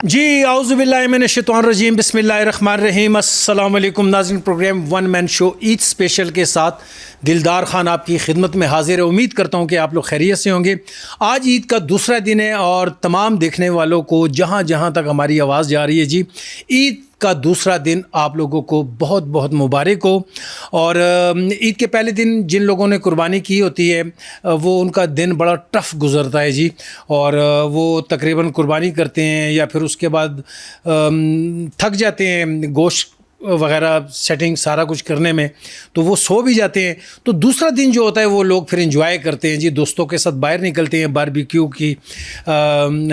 जी आउज़ुबिल्लाहि मिनश्शैतानिर्रजीम बिस्मिल्लाहिर्रहमानिर्रहीम अस्सलाम वालेकुम नाज़रीन। Programme one man show Eid special के साथ दिलदार खान आपकी खिदमत में हाजिर है। उम्मीद करता हूँ कि आप लोग खैरियत से होंगे। आज ईद का दूसरा दिन है और तमाम देखने वालों को जहाँ जहाँ तक हमारी आवाज़ जा रही है जी, ईद का दूसरा दिन आप लोगों को बहुत बहुत मुबारक हो। और ईद के पहले दिन जिन लोगों ने कुर्बानी की होती है वो उनका दिन बड़ा टफ़ गुज़रता है जी, और वो तकरीबन कुर्बानी करते हैं या फिर उसके बाद थक जाते हैं गोश्त वगैरह सेटिंग सारा कुछ करने में, तो वो सो भी जाते हैं। तो दूसरा दिन जो होता है वो लोग फिर इंजॉय करते हैं जी, दोस्तों के साथ बाहर निकलते हैं, बारबेक्यू की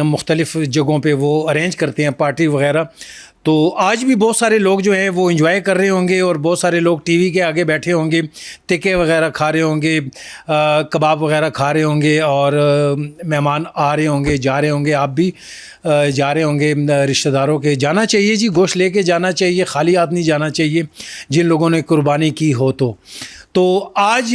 मुख्तलिफ़ जगहों पे वो अरेंज करते हैं पार्टी वगैरह। तो आज भी बहुत सारे लोग जो हैं वो एंजॉय कर रहे होंगे और बहुत सारे लोग टीवी के आगे बैठे होंगे, टिक्के वगैरह खा रहे होंगे, कबाब वगैरह खा रहे होंगे, और मेहमान आ रहे होंगे, जा रहे होंगे। आप भी जा रहे होंगे रिश्तेदारों के। जाना चाहिए जी, गोश्त लेके जाना चाहिए, खाली हाथ नहीं जाना चाहिए जिन लोगों ने कुर्बानी की हो। तो आज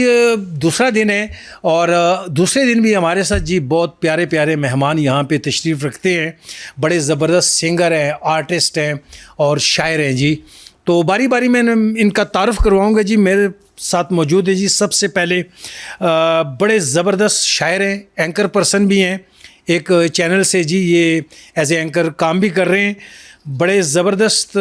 दूसरा दिन है और दूसरे दिन भी हमारे साथ जी बहुत प्यारे प्यारे मेहमान यहाँ पे तशरीफ़ रखते हैं। बड़े ज़बरदस्त सिंगर हैं, आर्टिस्ट हैं और शायर हैं जी। तो बारी बारी मैं इनका तारुफ़ करवाऊँगा जी। मेरे साथ मौजूद है जी सबसे पहले बड़े ज़बरदस्त शायर हैं, एंकर पर्सन भी हैं, एक चैनल से जी ये एज ए एंकर काम भी कर रहे हैं। बड़े ज़बरदस्त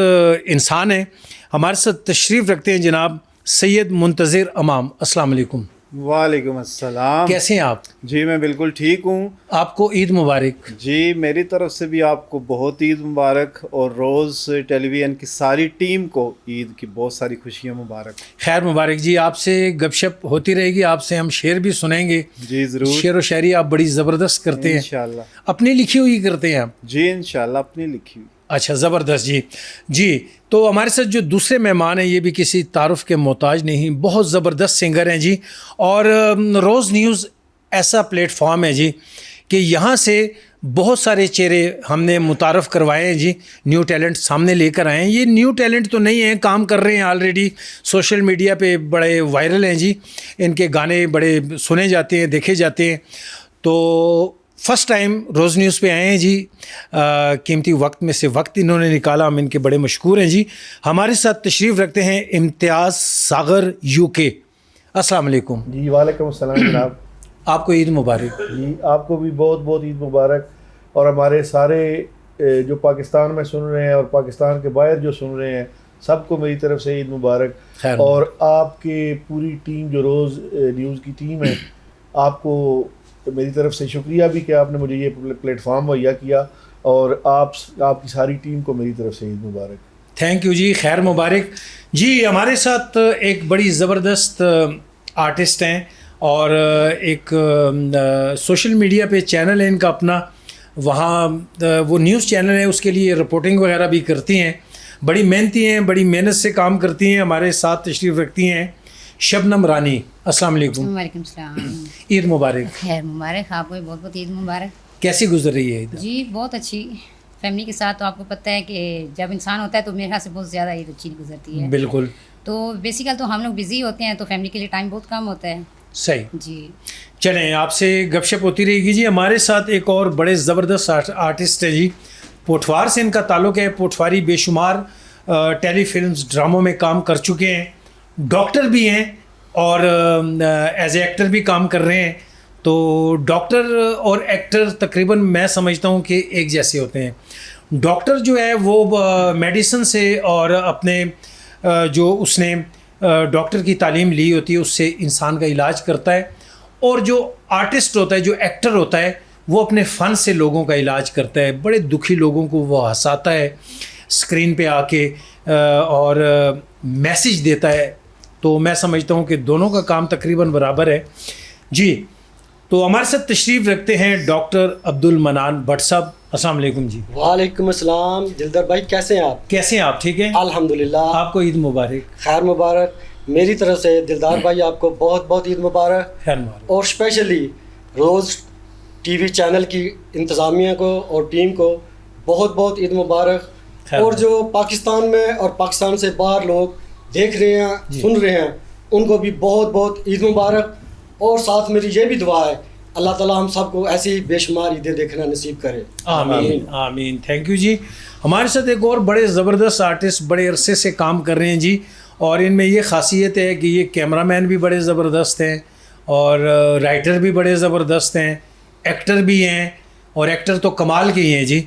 इंसान हैं। हमारे साथ तशरीफ़ रखते हैं जनाब सैयद मुंतज़िर अमाम। अस्सलाम वालेकुम। वालेकुम अस्सलाम। कैसे हैं आप? जी मैं बिल्कुल ठीक हूँ। आपको ईद मुबारक। जी मेरी तरफ से भी आपको बहुत ईद मुबारक, और रोज़ टेलीविज़न की सारी टीम को ईद की बहुत सारी खुशियाँ मुबारक। खैर मुबारक जी। आपसे गपशप होती रहेगी, आपसे हम शेर भी सुनेंगे। जी ज़रूर। शेर व शायरी आप बड़ी ज़बरदस्त करते हैं। इंशाल्लाह। अपनी लिखी हुई करते हैं आप? जी इंशाल्लाह अपनी लिखी हुई। अच्छा, ज़बरदस्त जी। जी तो हमारे साथ जो दूसरे मेहमान हैं ये भी किसी तारुफ़ के मोहताज नहीं, बहुत ज़बरदस्त सिंगर हैं जी। और रोज़ न्यूज़ ऐसा प्लेटफॉर्म है जी कि यहाँ से बहुत सारे चेहरे हमने मुतारफ़ करवाए हैं जी, न्यू टैलेंट सामने लेकर आए हैं। ये न्यू टैलेंट तो नहीं है, काम कर रहे हैं ऑलरेडी, सोशल मीडिया पे बड़े वायरल हैं जी, इनके गाने बड़े सुने जाते हैं, देखे जाते हैं। तो फ़र्स्ट टाइम रोज़ न्यूज़ पे आए हैं जी। कीमती वक्त में से वक्त इन्होंने निकाला, हम इनके बड़े मशहूर हैं जी। हमारे साथ तशरीफ़ रखते हैं इम्तियाज़ सागर यूके। अस्सलाम वालेकुम। जी वालेकुम अस्सलाम जनाब। आपको ईद मुबारक। जी आपको भी बहुत बहुत ईद मुबारक, और हमारे सारे जो पाकिस्तान में सुन रहे हैं और पाकिस्तान के बाहर जो सुन रहे हैं सबको मेरी तरफ से ईद मुबारक। और आपके पूरी टीम जो रोज़ न्यूज़ की टीम है, आपको मेरी तरफ से शुक्रिया भी कि आपने मुझे ये प्लेटफॉर्म मुहैया किया, और आपकी सारी टीम को मेरी तरफ से ईद मुबारक। थैंक यू जी, खैर मुबारक जी। हमारे साथ एक बड़ी ज़बरदस्त आर्टिस्ट हैं और एक सोशल मीडिया पे चैनल है इनका अपना, वहाँ वो न्यूज़ चैनल है, उसके लिए रिपोर्टिंग वगैरह भी करती हैं। बड़ी मेहनती हैं, बड़ी मेहनत से काम करती हैं। हमारे साथ तशरीफ़ रखती हैं शबनम रानी। अस्सलाम वालेकुम। वालेकुम सलाम। ईद मुबारक। खैर मुबारक, आपको भी बहुत बहुत ईद मुबारक। कैसी गुजर रही है ईद? जी बहुत अच्छी, फैमिली के साथ। तो आपको पता है कि जब इंसान होता है तो मेरे ख्याल से बहुत ज़्यादा ईद अच्छी गुजरती है। बिल्कुल। तो बेसिकल तो हम लोग बिज़ी होते हैं तो फैमिली के लिए टाइम बहुत कम होता है। सही जी चलें, आपसे गपशप होती रहेगी जी। हमारे साथ एक और बड़े ज़बरदस्त आर्टिस्ट है जी, पोठवार से इनका ताल्लुक़ है। पोठवारी बेशुमार टेलीफिल्म्स ड्रामों में काम कर चुके हैं, डॉक्टर भी हैं और एज ए एक्टर भी काम कर रहे हैं। तो डॉक्टर और एक्टर तकरीबन मैं समझता हूँ कि एक जैसे होते हैं। डॉक्टर जो है वो मेडिसिन से और अपने जो उसने डॉक्टर की तालीम ली होती है उससे इंसान का इलाज करता है, और जो आर्टिस्ट होता है, जो एक्टर होता है, वो अपने फ़न से लोगों का इलाज करता है। बड़े दुखी लोगों को वो हंसाता है स्क्रीन पे आके और मैसेज देता है। तो मैं समझता हूँ कि दोनों का काम तकरीबन बराबर है जी। तो हमारे साथ तशरीफ़ रखते हैं डॉक्टर अब्दुल मनान भट्ट साहब। अस्सलाम वालेकुम जी। वालेकुम अस्सलाम। दिलदार भाई कैसे हैं आप? कैसे हैं आप? ठीक है अल्हम्दुलिल्लाह। आपको ईद मुबारक। खैर मुबारक। मेरी तरफ से दिलदार भाई आपको बहुत बहुत ईद मुबारक। खैर मुबारक। और स्पेशली रोज़ टीवी चैनल की इंतज़ामिया को और टीम को बहुत बहुत ईद मुबारक। और जो पाकिस्तान में और पाकिस्तान से बाहर लोग देख रहे हैं, सुन रहे हैं, उनको भी बहुत बहुत ईद मुबारक। और साथ मेरी ये भी दुआ है अल्लाह ताला हम सबको ऐसी बेशुमार ईदें देखना नसीब करे। आमीन आमीन। थैंक यू जी। हमारे साथ एक और बड़े ज़बरदस्त आर्टिस्ट बड़े अरसे से काम कर रहे हैं जी, और इनमें ये ख़ासियत है कि ये कैमरामैन भी बड़े ज़बरदस्त हैं और राइटर भी बड़े ज़बरदस्त हैं, एक्टर भी हैं, और एक्टर तो कमाल के ही हैं जी।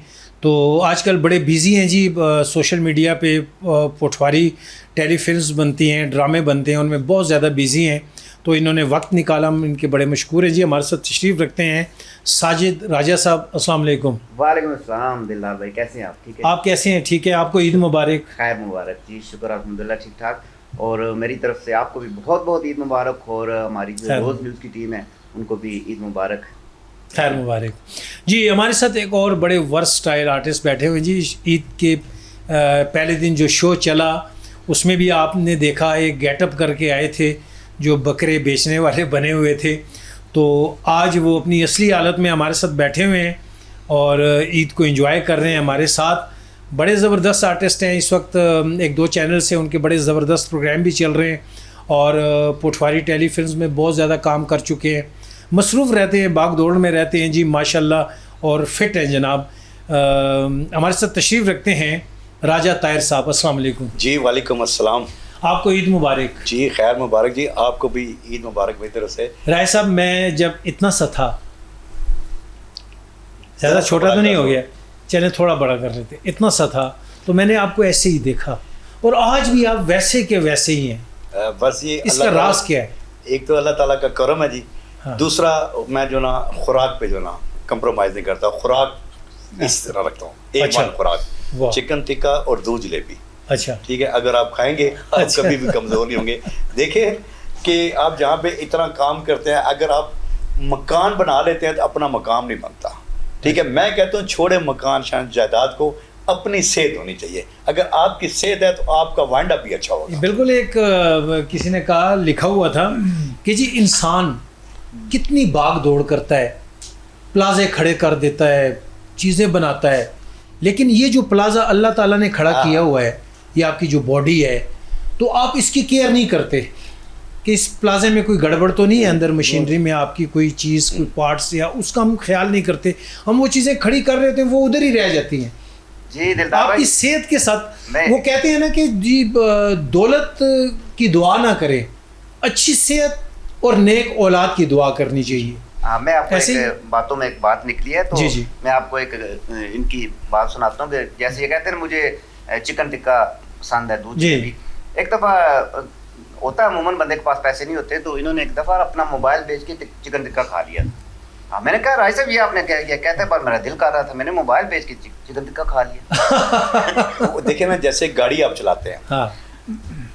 तो आजकल बड़े बिज़ी हैं जी, सोशल मीडिया पे पोठवारी टेलीफिल्म्स बनती हैं, ड्रामे बनते हैं, उनमें बहुत ज़्यादा बिज़ी हैं। तो इन्होंने वक्त निकाला, हम इनके बड़े मशकूर हैं जी। हमारे साथ तशरीफ़ रखते हैं साजिद राजा साहब। अस्सलाम वालेकुम। वालेकुम अस्सलाम दिलदार भाई, कैसे हैं आप? ठीक है, आप कैसे हैं? ठीक है, आपको ईद मुबारक। खैर मुबारक जी, शुक्र अल्हम्दुलिल्लाह ठीक ठाक। और मेरी तरफ से आपको भी बहुत बहुत ईद मुबारक, और हमारी जो रोज़ न्यूज़ की टीम है उनको भी ईद मुबारक। खैर मुबारक जी। हमारे साथ एक और बड़े वर्सटाइल आर्टिस्ट बैठे हुए हैं जी। ईद के पहले दिन जो शो चला उसमें भी आपने देखा, एक गेटअप करके आए थे जो बकरे बेचने वाले बने हुए थे। तो आज वो अपनी असली हालत में हमारे साथ बैठे हुए हैं और ईद को एंजॉय कर रहे हैं हमारे साथ। बड़े ज़बरदस्त आर्टिस्ट हैं। इस वक्त एक दो चैनल से उनके बड़े ज़बरदस्त प्रोग्राम भी चल रहे हैं और पोठवारी टेलीफिल्म्स में बहुत ज़्यादा काम कर चुके हैं, मसरूफ़ रहते हैं, भाग दौड़ में रहते हैं जी माशाल्लाह, और फिट हैं जनाब। हमारे साथ तशरीफ़ रखते हैं राजा ताहिर साहब। अस्सलाम वालेकुम जी। वालेकुम अस्सलाम। आपको ईद मुबारक जी। खैर मुबारक जी, आपको भी ईद मुबारक मेरी तरफ से। राय साहब, मैं जब इतना सा था, ज़्यादा छोटा तो नहीं हो गया, चले थोड़ा बड़ा कर लेते, इतना सा था तो मैंने आपको ऐसे ही देखा, और आज भी आप वैसे के वैसे ही हैं। बस ये इसका राज क्या है? एक तो अल्लाह ताला का करम है जी। हाँ। दूसरा, मैं जो ना खुराक पे जो ना कंप्रोमाइज़ नहीं करता, खुराक इस तरह रखता हूँ, एक अच्छा। वन खुराक, वाह। चिकन टिक्का और दूध जलेबी। अच्छा, ठीक है, अगर आप खाएंगे आप अच्छा। कभी भी कमज़ोर नहीं होंगे। देखिए कि आप जहाँ पे इतना काम करते हैं, अगर आप मकान बना लेते हैं तो अपना मकाम नहीं बनता। ठीक है, मैं कहता हूँ छोड़े मकान शान जायदाद को, अपनी सेहत होनी चाहिए। अगर आपकी सेहत है तो आपका वाइंड अप भी अच्छा होगा। बिल्कुल। एक किसी ने कहा, लिखा हुआ था कि जी इंसान कितनी भाग दौड़ करता है, प्लाजे खड़े कर देता है, चीज़ें बनाता है, लेकिन ये जो प्लाजा अल्लाह ताला ने खड़ा किया हुआ है, ये आपकी जो बॉडी है, तो आप इसकी केयर नहीं करते कि इस प्लाजे में कोई गड़बड़ तो नहीं है, अंदर मशीनरी में आपकी कोई चीज़, कोई पार्ट्स, या उसका हम ख्याल नहीं करते। हम वो चीज़ें खड़ी कर रहे होते हैं, वो उधर ही रह जाती हैं। जी दिलदार आपकी भाई, सेहत के साथ मैं- वो कहते हैं ना कि जी दौलत की दुआ ना करें, अच्छी सेहत और नेक औलाद की दुआ करनी चाहिए। हाँ, मैं आपको ऐसे एक बातों में एक बात निकली है तो जी, जी। मैं आपको एक इनकी बात सुनाता हूँ कि जैसे ये कहते हैं मुझे चिकन टिक्का पसंद है, दूध जी। जलेबी। एक दफ़ा होता है, अमूमन बंदे के पास पैसे नहीं होते, तो इन्होंने एक दफ़ा अपना मोबाइल बेच के चिकन टिक्का खा लिया। हाँ, मैंने कहा राय साहब ये आपने क्या किया? कहते हैं पर मेरा दिल कर रहा था, मैंने मोबाइल बेच के चिकन टिक्का खा लिया। देखिए ना, जैसे गाड़ी आप चलाते हैं, हाँ,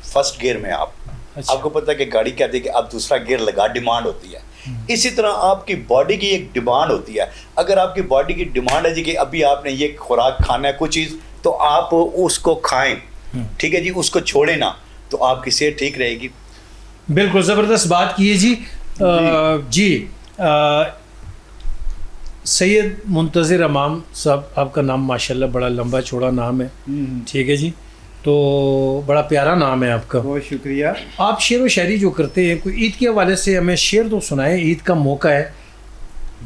फर्स्ट गियर में आप अच्छा। आपको पता है कि गाड़ी कहती है कि अब दूसरा गियर लगा, डिमांड होती है। इसी तरह आपकी बॉडी की एक डिमांड होती है। अगर आपकी बॉडी की डिमांड है जी कि अभी आपने ये खुराक खाना है कुछ चीज़, तो आप उसको खाएं। ठीक है जी, उसको छोड़े ना, तो आपकी सेहत ठीक रहेगी। बिल्कुल ज़बरदस्त बात की है जी। जी सैयद मुंतज़िर अमाम साहब, आपका नाम माशाल्लाह बड़ा लंबा चौड़ा नाम है, ठीक है जी, तो बड़ा प्यारा नाम है आपका। बहुत शुक्रिया। आप शेर व शायरी जो करते हैं, कोई ईद के हवाले से हमें शेर तो सुनाए, ईद का मौका है।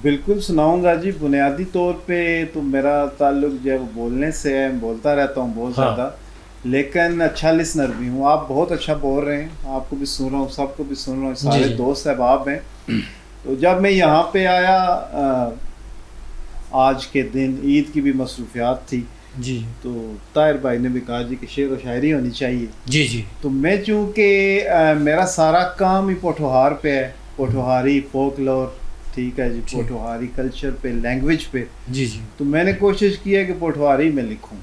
बिल्कुल सुनाऊंगा जी। बुनियादी तौर पे तो मेरा ताल्लुक जो है वो बोलने से है, बोलता रहता हूँ बहुत हाँ। ज़्यादा, लेकिन अच्छा लिसनर भी हूँ। आप बहुत अच्छा बोल रहे हैं, आपको भी सुन रहा हूँ, सबको भी सुन रहा हूँ, सारे जी। दोस्त अहबाब हैं। तो जब मैं यहाँ पे आया, आज के दिन ईद की भी मसरूफियात थी, जी तो ताहिर भाई ने भी कहा जी कि शेर व शायरी होनी चाहिए। जी जी तो मैं चूँकि मेरा सारा काम ही पोठोहार पे है, पोठोहारी फोकलोर, ठीक है जी, पोठोहारी कल्चर पे, लैंग्वेज पे, जी जी। तो मैंने कोशिश की है कि पोठोहारी में लिखूं।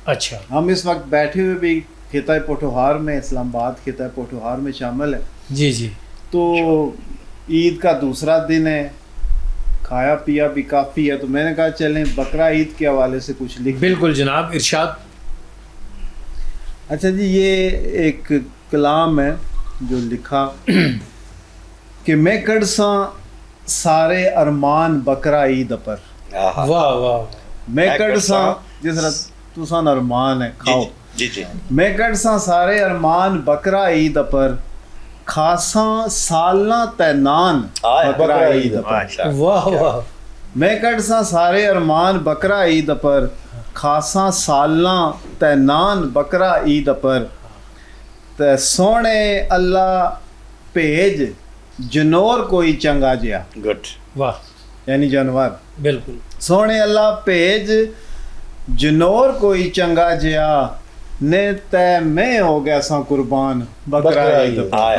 अच्छा, हम इस वक्त बैठे हुए भी खिता पोठोहार में, इस्लामाबाद खिता पोठोहार में शामिल है। जी जी। तो ईद का दूसरा दिन है, खाया पिया भी काफ़ी है, तो मैंने कहा चलें बकरा ईद के हवाले से कुछ लिख। बिल्कुल जनाब, इरशाद। अच्छा जी, ये एक कलाम है जो लिखा कि मैं कड़ सा सारे अरमान बकरा ईद पर, आहा। वाह वाह। मैं कड़ सा जिस तरह तुसान अरमान है खाओ, जी जी। मैं कड़ सा सारे अरमान बकरा ईद पर, खासा सालना तैनान बकरा ईद अपर। वाह वाह। मैं कड़सा सारे अरमान बकरा ईद अपर, खासा सालना तैनान बकरा ईद अपर। ते सोने अल्लाह भेज जनोर कोई चंगा जिया। गुड। वाह, यानी जानवर। बिल्कुल। सोने अल्लाह भेज जनोर कोई चंगा जिया, ने तै मैं हो गया सा कुर्बान बकरा ईद अपर।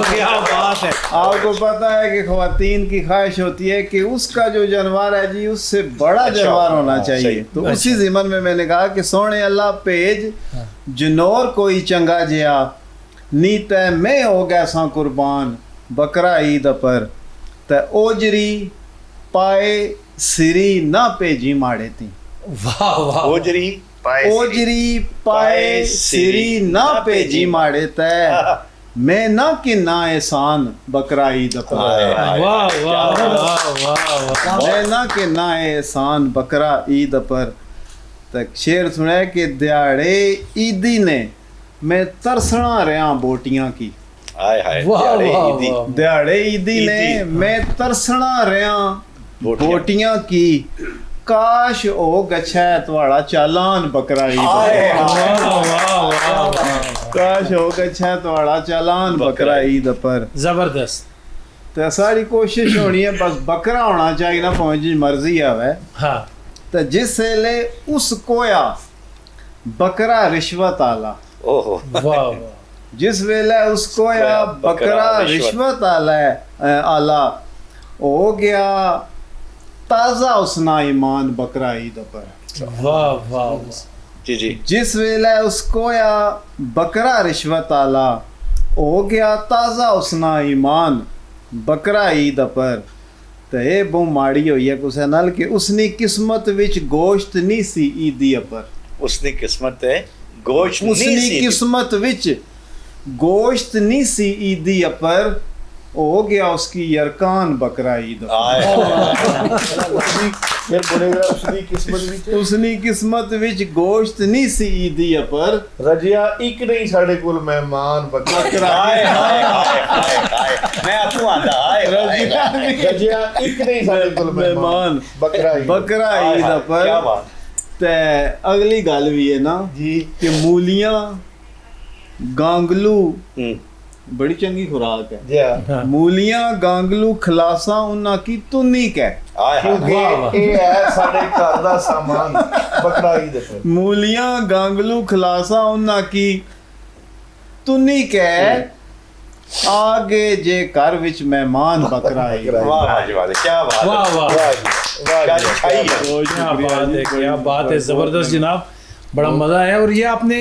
क्या बात है। आपको पता है कि ख्वातीन की ख्वाहिश होती है कि उसका जो जानवर है जी उससे बड़ा जानवर होना चाहिए। तो उसी ज़िमन में मैंने कहा कि सोने अल्लाह भेज जनोर कोई चंगा जिया, नी तै मैं हो गया सा कुर्बान बकरा ईद अपर। ते ओजरी पाए सिरी ना भेजी माड़े ती। वाह वाह। ओजरी पाए सिरी ना भेजी माड़े तै, मैं ना कि ना एहसान बकरा ईद अपर। वाह वाह वाह वाह। मैं ना कि ना एहसान बकरा ईद अपर। तक शेर सुना कि दिहाड़े ईदी ने मैं तरसना रहा बोटियां की। हाय हाय। दिहाड़े ईदी ने मैं तरसना रहा बोटियां की, काश ओ गच्छा थोड़ा चालान बकरा ईद अपर। काश हो गच्छा थोड़ा चालान बकरा ईद अपर। जबरदस्त। तो सारी कोशिश होनी है बस बकरा होना चाहिए ना, भावें जी मर्जी आवे। हाँ। तो जिस वेले उस कोया बकरा रिश्वत आला। ओहो। वाह। जिस वेले उस कोया बकरा रिश्वत आला हो गया ताज़ा उसना ईमान बकरा ईद अपर। वाह वाह। जी जी। जिस वेले उस कोया बकरा रिश्वत आला हो गया ताज़ा उसना ईमान बकरा ईद अपर। तो ये बहु माड़ी हुई है कुछ नाल कि उसनी किस्मत विच गोश्त नहीं सी ईदी अपर। उसनी किस्मत है गोश्त उसनी किस्मत विच गोश्त नहीं सी ईदी अपर, हो गया उसकी यरकान बकरा ईद अपर। फिर बोलेगा उसनी किस्मत विच गोश्त नहीं सी ईदी अपर, रजिया एक नहीं साढ़े कोल मेहमान बकरा। मैं आपको आंदा रजिया एक नहीं साढ़े कोल मेहमान बकरा ईद अपर। क्या बात। ते अगली गल भी है ना जी कि मूलियां गांगलू बड़ी चंगी खुराक है। जी मूलियां गांगलू खलासा उन्ना की तुन्नी कै, क्योंकि ये है साढ़े घर दा सामान बकरा ईद अपर। मूलियां गांगलू खलासा उन्ना की तुन्नी कै, आगे जे घर विच मेहमान बकरा ईद। वाह वाह। क्या बात। वाह वाह। क्या लिखाई है। क्या बात है, क्या बात है। जबरदस्त जनाब, बड़ा मजा आया। और ये आपने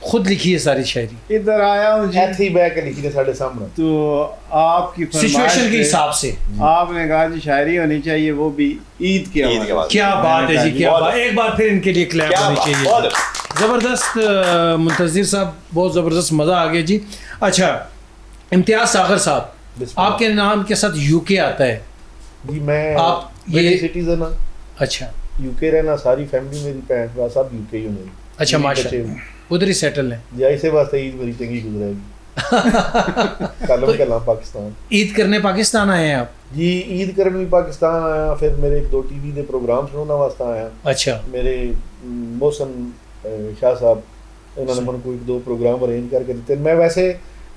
खुद लिखी है सारी शायरी? इधर आया हूँ जी, ऐथी बैक लिखी है साढ़े सामने। तो आपकी सिचुएशन के हिसाब से आपने कहा जी शायरी होनी चाहिए, वो भी ईद के हवाले से। क्या बात है जी, क्या बात। एक बार फिर इनके लिए क्लैप होनी चाहिए। जबरदस्त मुंतज़िर साहब, बहुत जबरदस्त मजा आ गया जी। अच्छा, इम्तियाज सागर साहब, आपके नाम के साथ यूके आता है जी। मैं आप ये सिटीजन हूं। अच्छा, यूके रहना, सारी फैमिली मेरी भैन भरा सब यूके ही होने। अच्छा माशाल्लाह, उधर ही सेटल है जी। ऐसे वास्ते ईद बड़ी चंगी गुजरेगी। कल कल पाकिस्तान ईद करने पाकिस्तान आए हैं आप जी। ईद करने भी पाकिस्तान आया, फिर मेरे एक दो टीवी के प्रोग्राम सुनने वास्ते आया। अच्छा। मेरे मोहसन शाह साहब इन्होंने मैंने कोई दो प्रोग्राम अरेंज करके दिते। मैं वैसे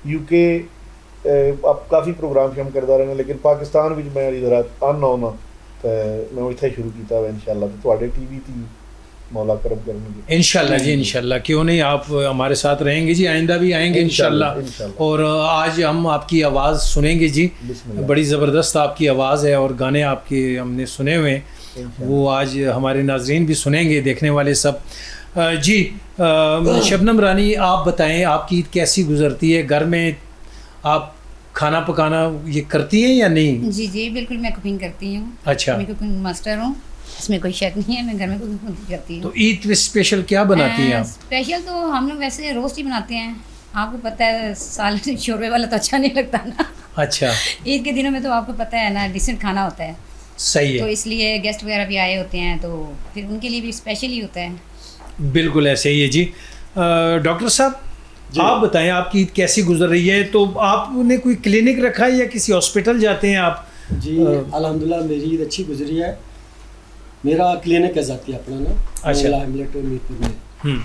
यूके अब काफ़ी प्रोग्राम हम करता रहना, लेकिन पाकिस्तान भी मैं इधर आना होना तो मैं इतना शुरू किया इंशाल्लाह। तो थोड़े टीवी थी मौला करम करेंगे इंशाल्लाह जी, इंशाल्लाह। क्यों नहीं, आप हमारे साथ रहेंगे जी, आइंदा भी आएंगे इंशाल्लाह। और आज हम आपकी आवाज़ सुनेंगे जी, बड़ी ज़बरदस्त आपकी आवाज़ है और गाने आपके हमने सुने हुए हैं, वो आज हमारे नाजरीन भी सुनेंगे, देखने वाले सब। जी शबनम रानी, आप बताएं आपकी ईद कैसी गुजरती है? घर में आप खाना पकाना ये करती हैं या नहीं? जी जी बिल्कुल, मैं कुकिंग करती हूँ। अच्छा। मैं कुकिंग मास्टर हूँ, इसमें कोई शक नहीं है। मैं घर में कुकिंग करती हूँ। तो ईद पे स्पेशल क्या बनाती हैं आप? स्पेशल तो हम लोग वैसे रोस्ट ही बनाते हैं। आपको पता है सालन शोरबे वाला तो अच्छा नहीं लगता ना। अच्छा। ईद के दिनों में तो आपको पता है ना, डिसेंट खाना होता है। सही है। तो इसलिए गेस्ट वगैरह भी आए होते हैं, तो फिर उनके लिए भी स्पेशल ही होता है। बिल्कुल ऐसे ही है जी। डॉक्टर साहब, आप बताएं आपकी ईद कैसी गुजर रही है? तो आपने कोई क्लिनिक रखा है या किसी हॉस्पिटल जाते हैं आप? जी अल्हम्दुलिल्लाह मेरी ईद अच्छी गुजरी है। मेरा क्लिनिक है ज़ाती अपना ना, अच्छा। मीरपुर में।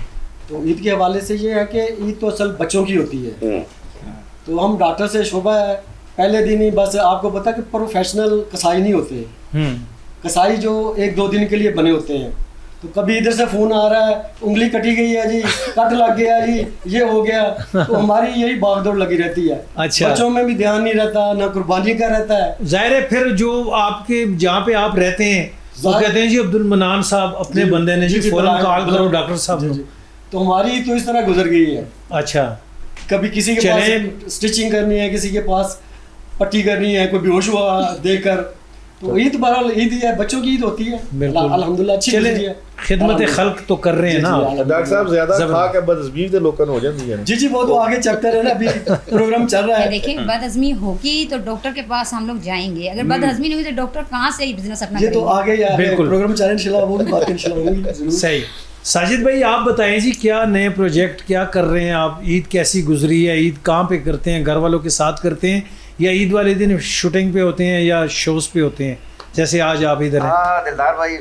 तो ईद के हवाले से ये है कि ईद तो असल बच्चों की होती है। तो हम डॉक्टर से शोभा है, पहले दिन ही बस आपको पता कि प्रोफेशनल कसाई नहीं होते। कसाई जो 1-2 दिन के लिए बने होते हैं। तो कभी इधर से फोन आ रहा है, उंगली कटी गई है जी, कट लग गया जी, ये हो गया। तो हमारी यही भागदौड़ लगी रहती है। अच्छा। बच्चों में भी ध्यान नहीं रहता, ना कुर्बानी का रहता है। जाहिर है फिर जो आपके जहाँ पे आप रहते हैं वो कहते हैं जी अब्दुल मनान साहब अपने बंदे ने जी फौरन कॉल करो डॉक्टर साहब को। तो हमारी तो इस तरह गुजर गई है। अच्छा। कभी किसी के पास स्टिचिंग करनी है, किसी के पास पट्टी करनी है, कोई बेहोश हुआ देखकर। तो ईद बहरहाल ईद ही है, बच्चों की ईद होती है। अल्हम्दुलिल्लाह अच्छी गुजरी है। खिदमत खल्क तो कर रहे हैं ना डॉक्टर साहब, ज्यादा खा के बदअज़मी ते लोकन हो जाती है। जी वो तो आगे चैप्टर है ना, अभी प्रोग्राम चल रहा है। देखिए बदहजमी होगी तो डॉक्टर के पास हम लोग जाएंगे, अगर बदहजमी नहीं हुई तो डॉक्टर कहाँ से बिजनेस अपना ये तो आगे बिल्कुल प्रोग्राम चल रहा है इंशाल्लाह, वो भी बात इंशाल्लाह होगी। सही। साजिद भाई आप बताएं जी क्या नए प्रोजेक्ट क्या कर रहे हैं आप? ईद कैसी गुजरी है? ईद कहाँ पे करते हैं? घर वालों के साथ करते हैं या ईद वाले दिन शूटिंग पे होते हैं या शोज पे होते हैं, जैसे आज आप इधर हैं? हाँ दिलदार भाई,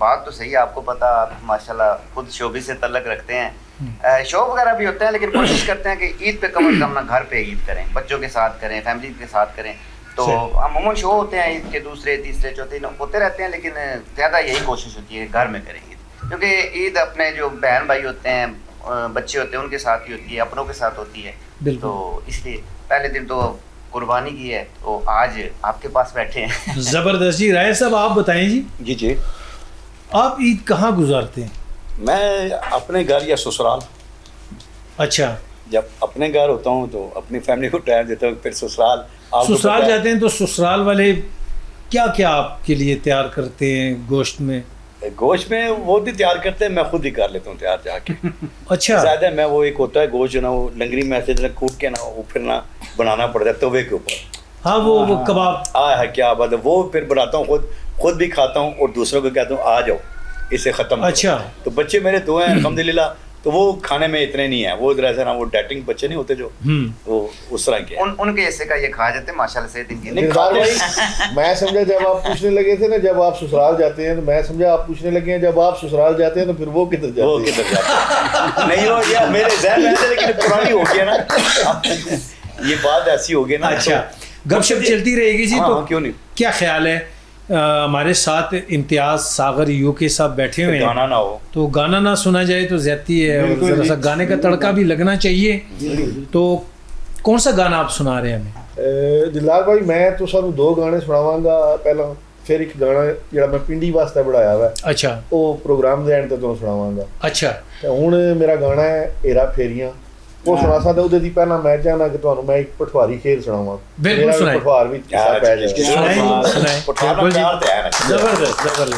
बात तो सही है। आपको पता, आप माशाल्लाह खुद शोबी से तल्लक रखते हैं। शो वगैरह भी होते हैं, लेकिन कोशिश करते हैं कि ईद पे कम से कम ना घर पे ईद करें, बच्चों के साथ करें, फैमिली के साथ करें। तो अमूमन शो होते हैं ईद के दूसरे तीसरे चौथे होते रहते हैं, लेकिन ज़्यादा यही कोशिश होती है घर में करें ईद, क्योंकि ईद अपने जो बहन भाई होते हैं, बच्चे होते हैं, उनके साथ ही होती है, अपनों के साथ होती है। तो इसलिए पहले दिन तो कुर्बानी की है, तो आज आपके पास बैठे हैं। जबरदस्त जी। राय साहब आप बताएं जी। जी आप ईद कहाँ गुजारते हैं? मैं अपने घर या ससुराल। अच्छा। जब अपने घर होता हूँ तो अपनी फैमिली को टाइम देता हूँ, फिर ससुराल जाते हैं तो ससुराल वाले क्या क्या आपके लिए तैयार करते हैं? गोश्त में वो भी तैयार करते हैं, मैं खुद ही कर लेता हूँ तैयार जाके। अच्छा। ज़्यादा मैं वो एक होता है गोश्त जो ना वो लंगरी में ऐसे कूट के ना वो फिर ना बनाना पड़ता है तवे के ऊपर। हाँ वो कबाब। है क्या बात है, वो फिर बनाता हूँ, खुद भी खाता हूँ और दूसरों को कहता हूँ आ जाओ इसे ख़त्म। अच्छा। तो बच्चे मेरे 2 हैं अल्हम्दुलिल्लाह, तो वो खाने में इतने नहीं है, वो ऐसा ना वो डाइटिंग बच्चे नहीं होते जो वो उस तरह के उनके ऐसे का ये खा जाते हैं माशाल्लाह से दिन के। मैं समझा जब आप पूछने लगे थे ना जब आप ससुराल जाते हैं, तो मैं समझा आप पूछने लगे हैं जब आप ससुराल जाते हैं तो फिर वो किधर जाते हैं? नहीं हो गया मेरे ज़हन में ऐसे, लेकिन पुरानी हो गया ना, ये बात ऐसी हो गई ना। अच्छा, गपशप चलती रहेगी जी। तो क्यों नहीं, क्या ख्याल है हमारे साथ इम्तियाज सागर यूके साहब बैठे हुए हैं, गाना ना हो तो गाना ना सुना जाए तो ज्यादती है, और जरा सा गाने का तड़का भी लगना चाहिए। तो कौन सा गाना आप सुना रहे हैं हमें? दिलदार भाई मैं तो सानू 2 गाने सुनावांगा, पहला फिर एक गाना ਜਿਹੜਾ मैं पिंडी वास्ते बनाया हुआ। अच्छा। वो प्रोग्राम ਦੇ ਐਂਡ ਤੇ ਤੁਹਾਨੂੰ ਸੁਣਾਵਾਂਗਾ। अच्छा। ਤੇ ਹੁਣ ਮੇਰਾ ਗਾਣਾ ਹੈ ਏਰਾ ਫੇਰੀਆਂ, ਉਹ ਸੁਣਾ ਸਕਦਾ। ਉਹਦੇ ਦੀ ਪਹਿਲਾਂ ਮੈਂ ਚਾਹਨਾ ਕਿ ਤੁਹਾਨੂੰ ਮੈਂ ਇੱਕ ਪਠਵਾਰੀ ਖੇਲ ਸੁਣਾਵਾਂ। ਬਿਲਕੁਲ ਸੁਣਾਈ। ਪਠਵਾਰ ਵਿੱਚ ਹਿੱਸਾ ਪੈ ਜਾਏ। ਸੁਣਾਈ। ਪਠਵਾਰ ਪਿਆਰ ਤੇ ਹੈ ਨਾ। ਜ਼ਬਰਦਸਤ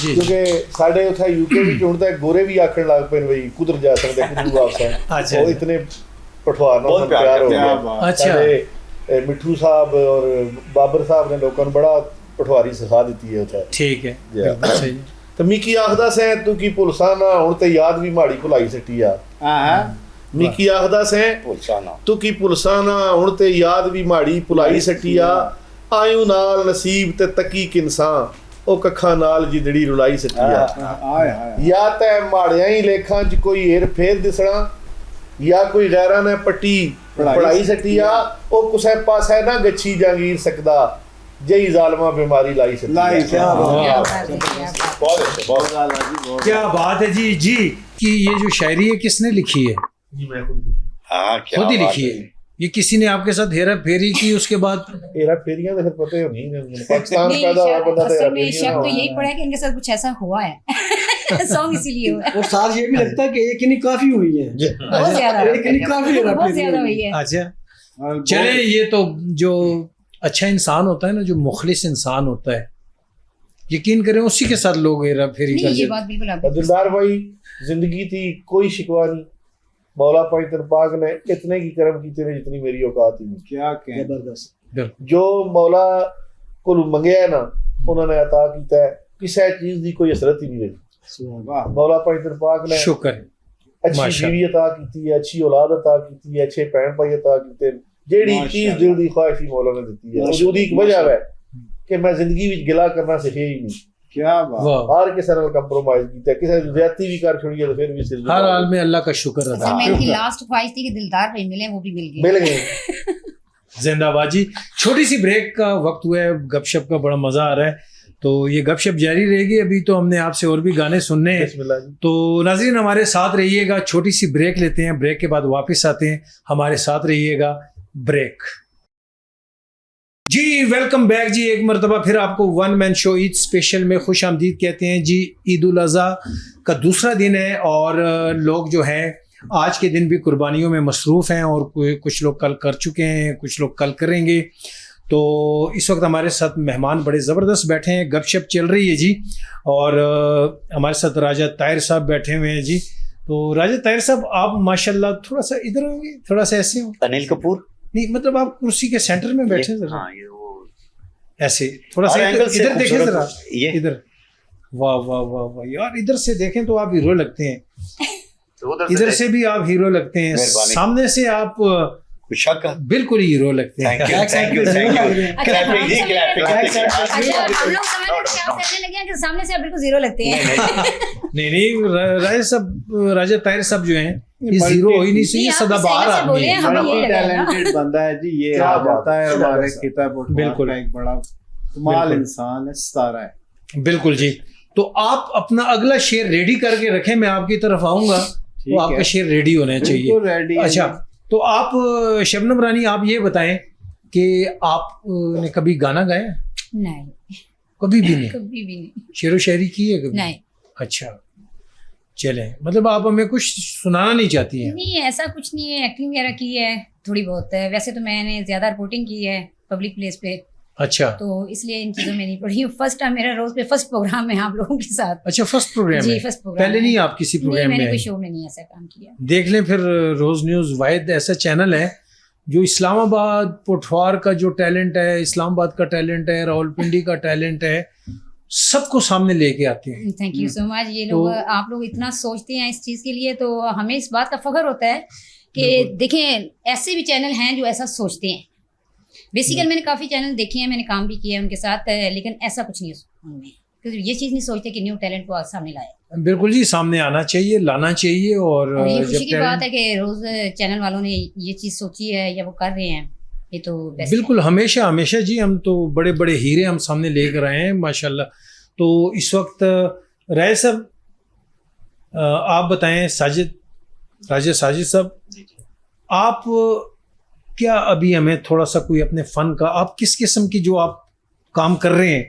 ਜੀ। ਕਿਉਂਕਿ ਸਾਡੇ ਉੱਥੇ ਯੂਕੇ ਵਿੱਚ ਹੁਣ ਤਾਂ ਗੋਰੇ ਵੀ ਆਖਣ ਲੱਗ ਪਏ ਬਈ ਕੁਦਰ ਜਾ ਸਕਦੇ ਕੁਦਰ ਵਾਪਸ। ਉਹ ਇਤਨੇ ਪਠਵਾਰ ਨਾਲ ਪਿਆਰ ਹੋ ਗਿਆ। अच्छा। ਮਿੱਠੂ ਸਾਹਿਬ ਔਰ ਬਾਬਰ ਸਾਹਿਬ ਨੇ ਲੋਕਾਂ ਨੂੰ ਬੜਾ ਪਠਵਾਰੀ ਸਿਖਾ ਦਿੱਤੀ ਹੈ ਉੱਥੇ। ਠੀਕ ਹੈ, ਬਿਲਕੁਲ ਸਹੀ। ਤੇ ਮਿੱਕੀ ਆਖਦਾ ਸੈਂ ਤੂੰ ਕੀ ਭੁਲਸਾ ਨਾ, ਹੁਣ ਤੇ ਯਾਦ ਵੀ ਮਾੜੀ ਭੁਲਾਈ ਸੱਟੀ ਆ। ਮਿੱਕੀ ਆਖਦਾ ਸੈਂ ਤੂੰ ਕੀ ਭੁਲਸਾ ਨਾ, ਹੁਣ ਤੇ ਯਾਦ ਵੀ ਮਾੜੀ ਭੁਲਾਈ ਸੱਟੀ ਆ। ਆਇਓ ਨਾਲ ਨਸੀਬ ਤੇ ਤੱਕੀ ਕਿਨਸਾਂ, ਉਹ ਕੱਖਾਂ ਨਾਲ ਜਿਦੜੀ ਰੁਲਾਈ ਸੱਟੀ ਆ। ਜਾਂ ਤੈ ਮਾੜਿਆਂ ਹੀ ਲੇਖਾਂ 'ਚ ਕੋਈ ਏਰ ਫੇਰ ਦਿਸਣਾ, ਜਾਂ ਕੋਈ ਗੈਰਾਂ ਨੇ ਪੱਟੀ ਪੜਾਈ ਸੱਟੀ ਆ। ਉਹ ਕਿਸੇ ਪਾਸੇ ਨਾ ਗੱਛੀ ਜਾਂਗੀਰ ਸਕਦਾ, जय जालिमा बीमारी लाई से। क्या बात है जी। जी कि ये जो शायरी है किसने लिखी है? जी मैं खुद ही लिखी है। ये किसी ने आपके साथ हेरा फेरी की, उसके बाद हेरा फेरियां तो फिर पता ही नहीं, पाकिस्तान पैदा हुआ बंदा तो शक तो यही पड़ा है कि इनके साथ कुछ ऐसा हुआ है। सॉन्ग इसीलिए हुआ है। और साथ ये भी लगता है कि एक नहीं काफी हुई है, बहुत ज्यादा हुई है। अच्छा चले, ये तो जो अच्छा इंसान होता है ना, जो मुखलिस इंसान होता है, यकीन करें उसी के साथ लोग हेरा फेरी कर ये बात बिल्कुल आपकी। दिलदार भाई जिंदगी थी कोई शिकवा नहीं, मौला पाक पाक ने इतने की करम की ने जितनी मेरी औकात ही नहीं। क्या जबरदस्त। जो मौला को मंगया ना उन्होंने अता किया है, किसी चीज की कोई असरत ही नहीं रही। मौला पाक ने शुक्र अच्छी बीवी अता की है, अच्छी औलाद अता की है, अच्छे भैन भाई अता कीते, जेड़ी चीज दिल दी ख्वाहिश ही मौला ने दी है। ਉਹਦੀ ਇੱਕ ਵਜ੍ਹਾ ਹੈ ਕਿ मैं जिंदगी ਵਿੱਚ गिला करना सिखे ही नहीं। क्या बात, हर किसी नाल कंप्रोमाइज कीता, किसी ज्यादती भी कर छोड़ी तो फिर भी सिर हर हाल में अल्लाह का शुक्र अदा। मैं इनकी लास्ट ख्वाहिश थी कि दिलदार भाई मिले, वो भी मिल गए। जिंदाबाद जी। छोटी सी ब्रेक का वक्त हुआ है, गपशप का बड़ा मजा आ रहा है, तो ये गपशप जारी रहेगी। अभी तो हमने आपसे और भी गाने सुनने हैं, तो नाज़रीन हमारे साथ रहिएगा। छोटी सी ब्रेक लेते हैं, ब्रेक के बाद वापस आते हैं, हमारे साथ रहिएगा। ब्रेक जी, वेलकम बैक जी। एक मरतबा फिर आपको one man show Eid special में खुश आमदीद कहते हैं जी। ईद उल अज़हा का दूसरा दिन है और लोग जो हैं आज के दिन भी कुर्बानियों में मसरूफ़ हैं, और कुछ लोग कल कर चुके हैं, कुछ लोग कल करेंगे। तो इस वक्त हमारे साथ मेहमान बड़े ज़बरदस्त बैठे हैं, गपशप चल रही है जी। और हमारे साथ राजा ताहिर साहब बैठे हुए हैं जी। तो राजा ताहिर साहब, आप माशाल्लाह थोड़ा सा इधर होंगे, थोड़ा सा ऐसे हो। अनिल कपूर नहीं, मतलब आप कुर्सी के सेंटर में बैठे जरा। हाँ, ये वो ऐसे थोड़ा सा इधर देखें जरा, ये इधर। वाह वाह वाह वाह यार, इधर से देखें तो आप हीरो लगते हैं, इधर से भी आप हीरो लगते हैं, सामने से आप बिल्कुल हीरो लगते हैं। थैंक यू क्लैपिंग जी, क्लैपिंग। हम लोग समझने लगे हैं कि सामने से आप बिल्कुल जीरो लगते हैं। नहीं, राजा ताहिर साहब जो हैं ये जीरो हो ही नहीं चाहिए, सदाबहार आदमी है, मल्टी टैलेंटेड बंदा है जी। ये आ जाता है हमारे किताब बिल्कुल एक बड़ा कमाल इंसान है, सितारा है। बिल्कुल जी। तो आप अपना अगला शेर रेडी करके रखें, मैं आपकी तरफ आऊंगा तो आपका शेर रेडी होना चाहिए। रेडी। अच्छा, तो आप शबनम रानी, आप ये बताएं कि आपने कभी गाना गाया? नहीं, कभी भी नहीं? कभी भी नहीं। शेरो शायरी की है कभी? नहीं। अच्छा, चले, मतलब आप हमें कुछ सुनाना नहीं चाहती हैं? नहीं, ऐसा कुछ नहीं है, एक्टिंग वगैरह की है थोड़ी बहुत है। वैसे तो मैंने ज्यादा रिपोर्टिंग की है पब्लिक प्लेस पे। अच्छा, तो इसलिए इन चीजों में नहीं पड़ी। फर्स्ट टाइम मेरा रोज पे फर्स्ट प्रोग्राम है आप लोगों के साथ। अच्छा, फर्स्ट प्रोग्राम जी, है? First program. पहले नहीं आप किसी प्रोग्राम में? मैंने कोई शो में नहीं ऐसा काम किया। देख लें फिर, रोज न्यूज़ वाहिद ऐसा चैनल है जो इस्लामाबाद पोठवार का जो टैलेंट है, इस्लामाबाद का टैलेंट है, रावलपिंडी का टैलेंट है, सबको सामने लेके आते हैं। Thank you so much. ये लोग, आप लोग इतना सोचते हैं इस चीज़ के लिए, तो हमें इस बात का फख्र होता है कि देखें ऐसे भी चैनल हैं जो ऐसा सोचते हैं। बेसिकली मैंने काफ़ी चैनल देखे हैं, मैंने काम भी किया है उनके साथ, लेकिन ऐसा कुछ नहीं है उनमें, क्योंकि ये चीज़ नहीं सोचते कि न्यू टैलेंट को सामने लाए। बिल्कुल जी, सामने आना चाहिए, लाना चाहिए। और ये खुशी की बात है कि रोज चैनल वालों ने ये चीज़ सोची है या वो कर रहे हैं, ये तो बिल्कुल हमेशा हमेशा जी। हम तो बड़े बड़े हीरे हम सामने लेकर आए हैं माशाल्लाह। तो इस वक्त राय साहब, आप बताएं, राजा साजिद साहब, आप क्या अभी हमें थोड़ा सा कोई अपने फन का, आप किस किस्म की जो आप काम कर रहे हैं,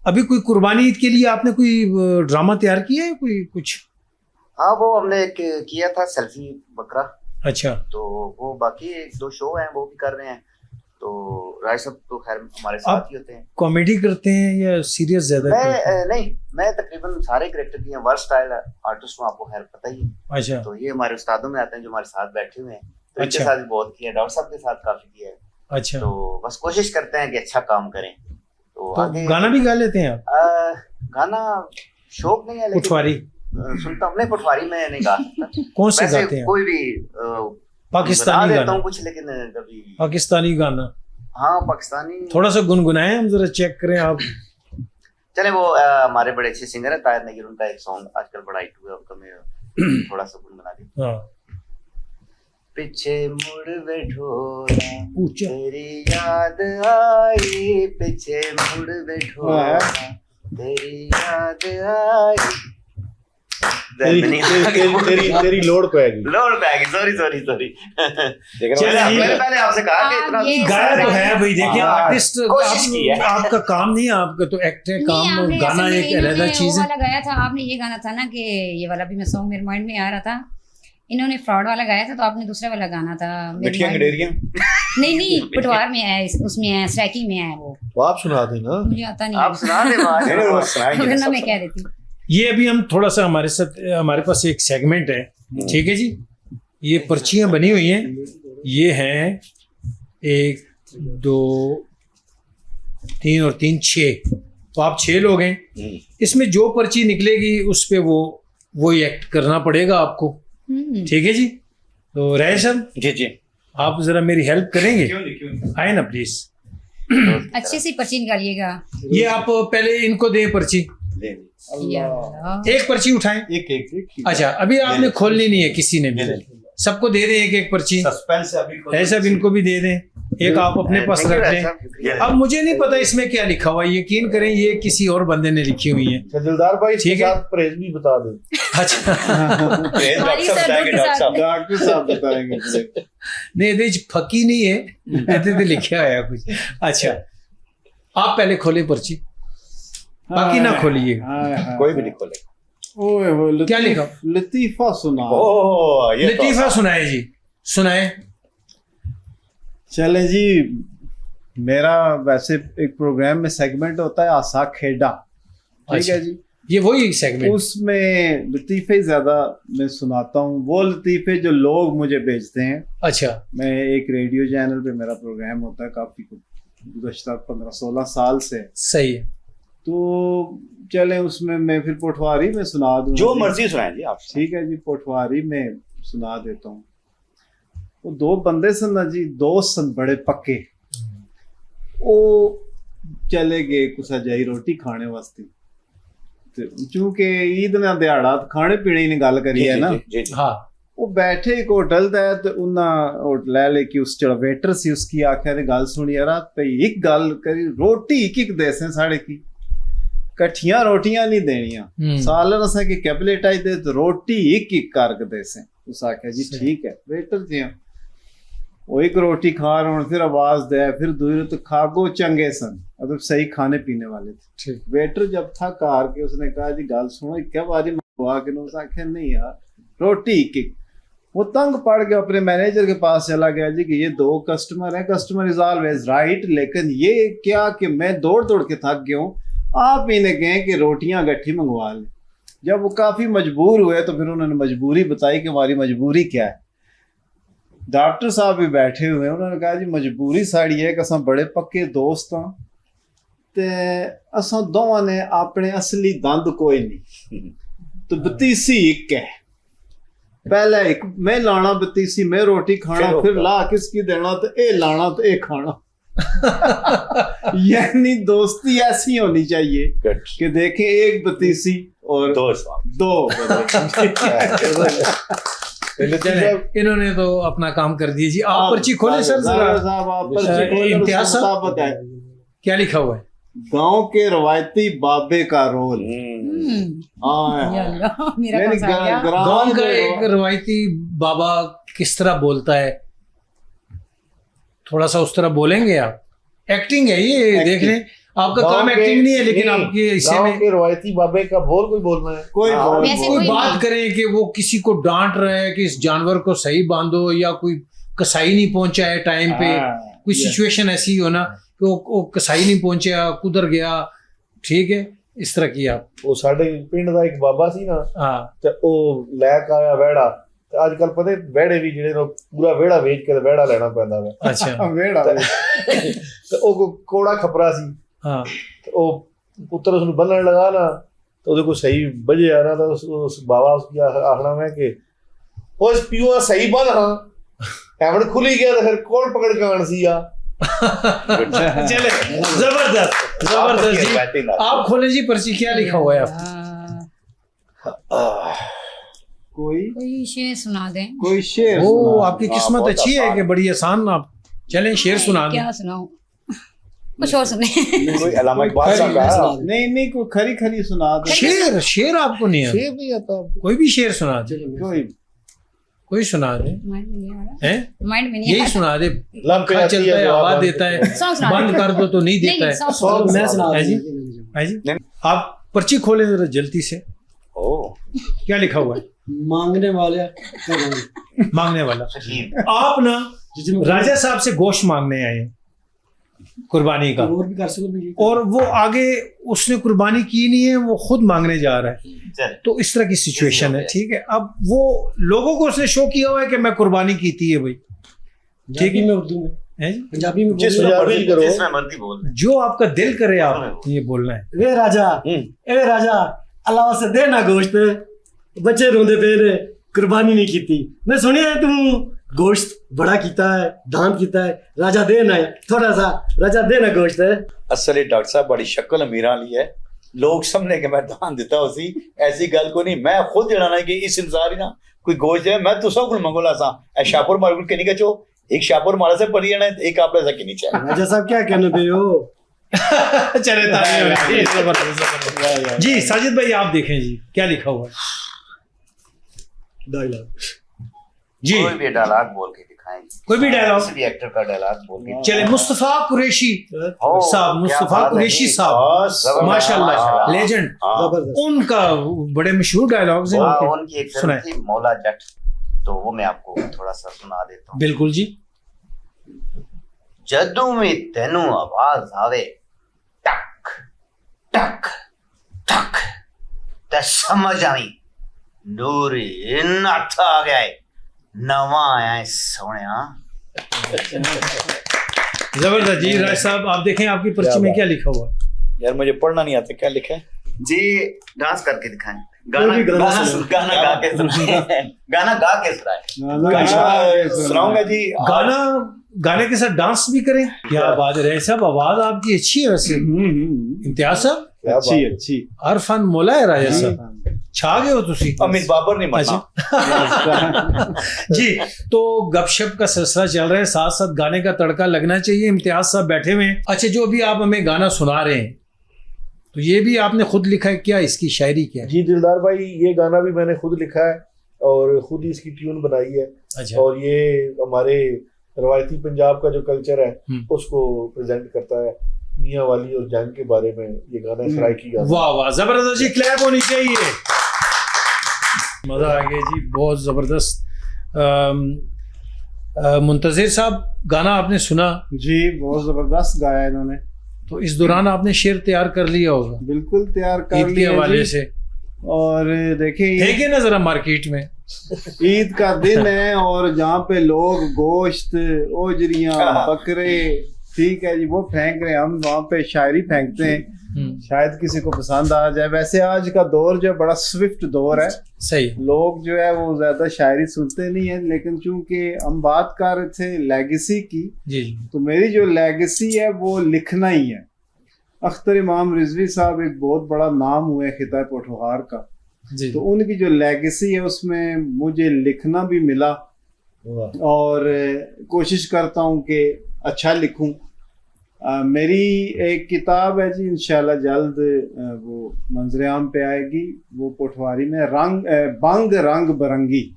अभी कोई कुर्बानी ईद के लिए आपने कोई ड्रामा तैयार किया है, कोई कुछ? हाँ, वो हमने किया था, सेल्फी बकरा। अच्छा, तो वो बाकी 1-2 शो हैं वो भी कर रहे हैं। तो राय साहब तो खैर हमारे साथ ही होते हैं। कॉमेडी करते हैं या सीरियस ज्यादा? नहीं, मैं तकरीबन सारे कैरेक्टर की वर्सटाइल आर्टिस्ट हूँ, आपको खैर पता ही है। अच्छा, तो ये हमारे उस्तादों में आते हैं जो हमारे साथ बैठे हुए हैं। तो अच्छा, इनके साथ भी बहुत किया, डॉक्टर साहब के साथ काफी किया है। अच्छा, तो बस कोशिश करते हैं कि अच्छा काम करें। तो आगे गाना भी गा लेते हैं आप? गाना शौक नहीं है, लेकिन पटवारी सुनता हूँ। नहीं, पटवारी में नहीं गा सकता। कौन से गाते हैं? कोई भी पाकिस्तानी देता गाना? हूँ कुछ, लेकिन कभी पाकिस्तानी गाना। हाँ, पाकिस्तानी थोड़ा सा गुनगुनाएं, हम जरा चेक करें आप। चले, वो हमारे बड़े अच्छे सिंगर है ताहिर नगीर, उनका एक सॉन्ग आजकल बड़ा हिट हुआ है, उनका मैं थोड़ा सा गुनगुना दी। हाँ, पीछे मुड़ बैठो तेरी याद आई, पीछे मुड़ बैठो तेरी याद आई। तेरी लोड पेगी, सॉरी। पहले आपसे कहा कि इतना गाया तो है भाई। देखिए, आर्टिस्ट आपका काम नहीं है, आपका तो एक्ट है काम। गाना एक अलग चीज है। गाया था आपने, ये गाना था ना कि ये वाला भी मैं सॉन्ग मेरे माइंड में आ रहा था। इन्होंने फ्रॉड वाला गाया था, तो आपने दूसरा वाला गाना था नहीं, पटवार में है, उसमें है, सैकी में है। वो आप सुना देना, मुझे आता नहीं, आप सुना दे। मैं कह रही थी ये अभी हम थोड़ा सा हमारे पास एक सेगमेंट है, ठीक है जी। ये पर्चियां बनी हुई हैं, ये हैं 1 2 3 और 3 6। तो आप 6 लोग हैं, इसमें जो पर्ची निकलेगी उस पे वो एक्ट करना पड़ेगा आपको। ठीक है जी। तो राय साहब जी जी, आप जरा मेरी हेल्प करेंगे, क्यों नहीं आए ना प्लीज। अच्छे से पर्ची निकालिएगा। ये आप पहले इनको दे पर्ची, ले या अल्लाह। एक पर्ची उठाएं। एक एक एक अच्छा, अभी आपने खोलनी नहीं है किसी ने भी, सबको दे दें एक एक पर्ची। सस्पेंस है अभी, ऐसा इनको भी दे दें, एक आप अपने पास Thank you, रख राय लें। साहब। अब मुझे नहीं पता इसमें क्या लिखा हुआ है, यकीन करें ये किसी और बंदे ने लिखी हुई है। अच्छा, दिलदार भाई इसके ठीक है। साथ परहेज भी बता दें। अच्छा डॉक्टर साहब बताएंगे, डॉक्टर साहब। डॉक्टर साहब बताएंगे। नहीं ਇਹਦੇ ਚ फकी नहीं है, ਇਹਦੇ ਤੇ लिखा है कुछ। अच्छा, आप पहले खोले पर्ची, बाकी ना खोलिए। कोई भी नहीं खोलेगा। ओए होए, क्या लिखा? लतीफा सुना। ओह, ये तो लतीफा सुनाए जी, सुनाए। चले जी, मेरा वैसे एक प्रोग्राम में सेगमेंट होता है आसा खेडा, ठीक अच्छा। है जी। ये वही सेगमेंट। उसमें लतीफे ज्यादा मैं सुनाता हूँ, वो लतीफे जो लोग मुझे भेजते हैं। अच्छा, मैं एक रेडियो चैनल पे मेरा प्रोग्राम होता है काफी गुज़श्ता 15-16 साल से, सही है। तो चले उसमें मैं फिर पोठवारी में सुना दूँ, जो मर्जी सुनाए जी आप। ठीक है जी। पोठवारी में सुना देता हूँ। वो दो बंदे सन ना जी, दोस्त सन बड़े पक्के। वो चले गए कुछ जाई रोटी खाने वास्ते, चूंकि ईद ना दिहाड़ा खाने पीने की गल करी है ना। जी जी। हाँ, वो बैठे एक होटल दा ते उन्हें होटल लेके उस जेड़ा वेटर सी उसकी आख्या ते गल सुनी, यार भई एक गल करी, रोटी एक देसे साढ़े की कट्ठियां रोटियां नहीं देनियां, सालन असा की कैबलेट आई दे तो रोटी एक करके देसे। उस आख्या जी ठीक है। वेटर जी वो एक रोटी खा रहे हैं, फिर आवाज दे, फिर दूर तो खागो चंगे सन, मतलब सही खाने पीने वाले थे। वेटर जब था कार के उसने कहा जी गल सुनो, क्या बारी मंगवा के, उस आख्या नहीं यार रोटी एक। वो तंग पड़ गया, अपने मैनेजर के पास चला गया जी कि ये दो कस्टमर है, कस्टमर इज ऑलवेज राइट, लेकिन ये क्या कि मैं दौड़ दौड़ के थक गया हूँ, आप इन्हें कहें कि रोटियां गट्ठी मंगवा लें। जब वो काफी मजबूर हुए तो फिर उन्होंने मजबूरी बताई कि हमारी मजबूरी क्या है। डॉक्टर साहब भी बैठे हुए हैं, उन्होंने कहा जी मजबूरी साड़ी है कि असा बड़े पक्के दोस्त हाँ, ते असा दोवां ने अपने असली दंद कोई नहीं, तो बतीसी एक है। पहले एक मैं लाना बतीसी, मैं रोटी खाना, फिर ला किसकी देना, तो ए लाना तो ए खाना। यानी दोस्ती ऐसी होनी चाहिए कि देखें एक बतीसी और दो इन्होंने तो अपना काम कर दिया जी। आप पर्ची खोले सर जरा। साहब आप पर्ची खोले, इम्तियाज साहब बताएं क्या लिखा हुआ है। गांव के रवायती बाबे का रोल। या अल्लाह, मेरा कौन सा आ गया? गांव का एक रवायती बाबा किस तरह बोलता है, थोड़ा सा उस तरह बोलेंगे आप। एक्टिंग है ये, देख लें, आपका काम एक्टिंग नहीं है, लेकिन आपके हिस्से में के रवायती बाबे का बोल कोई बोलना है, कोई बात करें कि वो किसी को डांट रहे हैं कि इस जानवर को सही बांधो, या कोई कसाई नहीं पहुंचा है टाइम पे, कोई सिचुएशन ऐसी हो ना कि वो कसाई नहीं पहुंचा, कुदर गया, ठीक है, इस तरह की आप। वो साडे पिंड दा एक बाबा सी ना, हाँ, ते ओ लैक आया वेड़ा, ते आजकल पता वेड़े भी जेड़े पूरा वेड़ा वेच के वेड़ा लेना पैंदा है। अच्छा, वेड़ा ते ओ कोड़ा खपरा सी, हाँ, ते ओ पुत्र उसनु बन्नण लगा ना, तो ओदे को सही बजे आ ना, तो उस बाबा उसकी आखना में कि ओ इस पियो सही बन, हां एवड़ खुली गया तो फिर कौन पकड़ के आन सी आ। चले, जबरदस्त जबरदस्त जी। आप खोले जी पर्ची, क्या लिखा हुआ है आप। कोई शेर सुना दें। कोई शेर। ओ, आपकी किस्मत अच्छी है कि बड़ी आसान। आप चलें शेर सुना दें। क्या सुनाऊं, कुछ और सुने। कोई अलामा इकबाल साहब का नहीं कोई खरी खरी सुना दो। शेर शेर आपको नहीं आता? शेर नहीं आता, कोई भी शेर सुना दे, कोई सुना दे, माइंड में नहीं आ रहा, हैं माइंड में नहीं आ यही रहा। सुना दे। लंपे पंखा चलता है, आवाज देता है, सॉन्ग सुना बंद दे। कर दो तो नहीं देता है। सॉन्ग मैं सुना है जी, है जी। आप पर्ची खोले जरा जल्दी से। ओ, क्या लिखा हुआ है। मांगने वाले मांगने वाला। आप ना राजा साहब से गोश्त मांगने आए कुर्बानी का, और भी कर सकते, और वो आगे उसने कुर्बानी की नहीं है, वो खुद मांगने जा रहा है, तो इस तरह की सिचुएशन है, ठीक है। अब वो लोगों को उसने शो किया हुआ है कि मैं कुर्बानी की थी है भाई, ठीक है, में उर्दू में, है जी? पंजाबी में जिसमें मर्जी बोल। जो आपका दिल करे आप ये बोलना है। वे राजा, ए राजा, अल्लाह से दे ना गोश्त, बच्चे रोंदे पे ने, कुर्बानी नहीं की थी। मैं सुनिया है तुम गोश्त बड़ा कीता है, दान कीता है, राजा देना है, थोड़ा सा राजा देना गोश्त है। असली डॉक्टर साहब बड़ी शक्ल अमीरा ली है, लोग समझने के मैं दान देता उसी, ऐसी गल को नहीं। मैं खुद जनाना कि इस इंसान ना कोई गोश्त है, मैं तुसा को मंगोला सा ए शाहपुर मार्केट के नहीं कचो, एक शाहपुर मारा से पड़ी जाना, एक आप ऐसा नहीं चाहिए। राजा साहब क्या कहने दे हो? चले तालियां। जी साजिद भाई आप देखें जी क्या लिखा हुआ है डायलॉग जी, कोई भी डायलॉग बोल के दिखाएं, कोई भी डायलॉग, किसी भी एक्टर का डायलॉग बोल के। चले मुस्तफा कुरैशी साहब, मुस्तफा कुरैशी साहब जबरदस्त, माशाल्लाह माशाल्लाह। लेजेंड, जबरदस्त। उनका बड़े मशहूर डायलॉग्स हैं हाँ, उनके। उनकी एक फिल्म सुनाए। थी मौला जट, तो वो मैं आपको थोड़ा सा सुना देता हूँ। बिल्कुल जी। जदों में तेनू आवाज आवे टक टक टक ते समझ आई नूरी नथ आ गया है, नवा आया है सोनिया। जबरदस्त जी। राज साहब आप देखें आपकी पर्ची में क्या लिखा हुआ है। यार मुझे पढ़ना नहीं आता, क्या लिखा है जी डांस करके दिखाएं, गाना कोई भी गाना गाना सुनाओ। गाना गा के सुनाएं, गाना गा के सुनाएं। सुनाऊंगा जी। गाना गाने के साथ डांस भी करें, क्या बात है। राज साहब आवाज आपकी अच्छी है वैसे। इम्तियाज साहब अच्छी अच्छी अरफान मोला है राजा साहब, छा गए हो तुसी। अमित बाबर नहीं मरना। जी तो गपशप का सिलसिला चल रहा है, साथ साथ गाने का तड़का लगना चाहिए। इम्तियाज साहब बैठे हुए हैं। अच्छा जो भी आप हमें गाना सुना रहे हैं तो ये भी आपने खुद लिखा है क्या, इसकी शायरी क्या है? जी दिलदार भाई, ये गाना भी मैंने खुद लिखा है और खुद ही इसकी ट्यून बनाई है। अच्छा। और ये हमारे रवायती पंजाब का जो कल्चर है उसको प्रेजेंट करता है। मियाँ वाली और जंग के बारे में ये गाना सराइकी गाना। वाह वाह जबरदस्त जी, क्लैप होनी चाहिए। मजा आ गया जी, बहुत जबरदस्त। मुंतजिर साहब गाना आपने सुना जी, बहुत जबरदस्त गाया इन्होंने। तो इस दौरान आपने शेर तैयार कर लिया होगा बिल्कुल तैयार कर ईद के लिया हवाले जी। से। और देखिए फेंके ना जरा मार्केट में। ईद का दिन है और जहाँ पे लोग गोश्त, ओजरियां, बकरे, ठीक है जी, वो फेंक रहे हैं, हम वहाँ पे शायरी फेंकते हैं, शायद किसी को पसंद आ जाए। वैसे आज का दौर जो है बड़ा स्विफ्ट दौर है, सही। लोग जो है वो ज्यादा शायरी सुनते नहीं है, लेकिन चूंकि हम बात कर रहे थे लेगेसी की, जी तो मेरी जो लेगेसी है वो लिखना ही है। अख्तर इमाम रिजवी साहब एक बहुत बड़ा नाम हुए खिताब पोठोहार का, जी। तो उनकी जो लेगेसी है उसमें मुझे लिखना भी मिला और कोशिश करता हूँ कि अच्छा लिखूं। मेरी एक किताब है जी, इंशाल्लाह जल्द वो मंजर-ए-आम पे आएगी, वो पोठवारी में बंग रंग बरंगी,